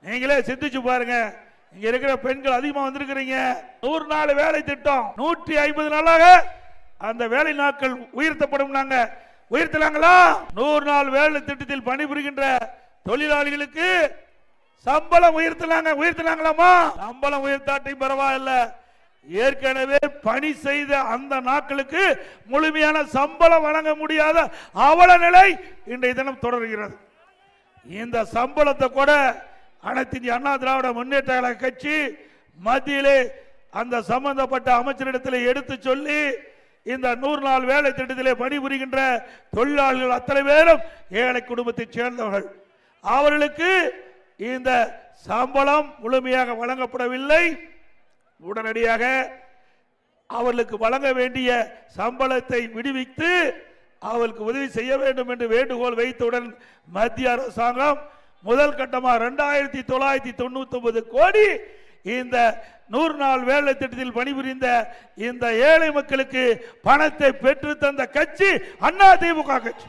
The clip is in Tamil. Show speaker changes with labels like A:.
A: நீங்களே சிந்திச்சு பாருங்க. இங்க இருக்கிற பெண்கள் அதிகமா வந்திருக்கிறீங்க. 100 நாள் வேலை திட்டம் 150 நாளாக அந்த வேலை நாட்கள் உயர்த்தப்படும். நாங்க உயர்த்தலாங்களா? 100 நாள் வேலை திட்டத்தில் பணிபுரிகின்ற தொழிலாளிகளுக்கு சம்பளம் உயர்த்தலாங்களாமா? சம்பளம் உயர்த்தாட்டையும் பரவாயில்ல, ஏற்கனவே பணி செய்த அந்த நாட்களுக்கு முழுமையான சம்பளம் வழங்க முடியாத அவல நிலை இன்றைய தினம் தொடர்கிறது. இந்த சம்பளத்தை கூட அனைத்து இந்திய அண்ணா திராவிட முன்னேற்ற கழக கட்சி மத்தியிலே அந்த சம்பந்தப்பட்ட அமைச்சரிடத்தில் எடுத்து சொல்லி இந்த 100 நாள் வேலை திட்டத்திலே பணிபுரிகின்ற தொழிலாளர்கள் அத்தனை பேரும் ஏழை குடும்பத்தைச் சேர்ந்தவர்கள். அவர்களுக்கு இந்த சம்பளம் முழுமையாக வழங்கப்படவில்லை. உடனடியாக அவர்களுக்கு வழங்க வேண்டிய சம்பளத்தை விடுவித்து அவர்களுக்கு உதவி செய்ய வேண்டும் என்று வேண்டுகோள் வைத்தவுடன் மத்திய அரசாங்கம் முதல் கட்டமாக 2999 கோடி இந்த 100 நாள் வேலை திட்டத்தில் பணிபுரிந்த இந்த ஏழை மக்களுக்கு பணத்தை பெற்று தந்த கட்சி அதிமுக கட்சி.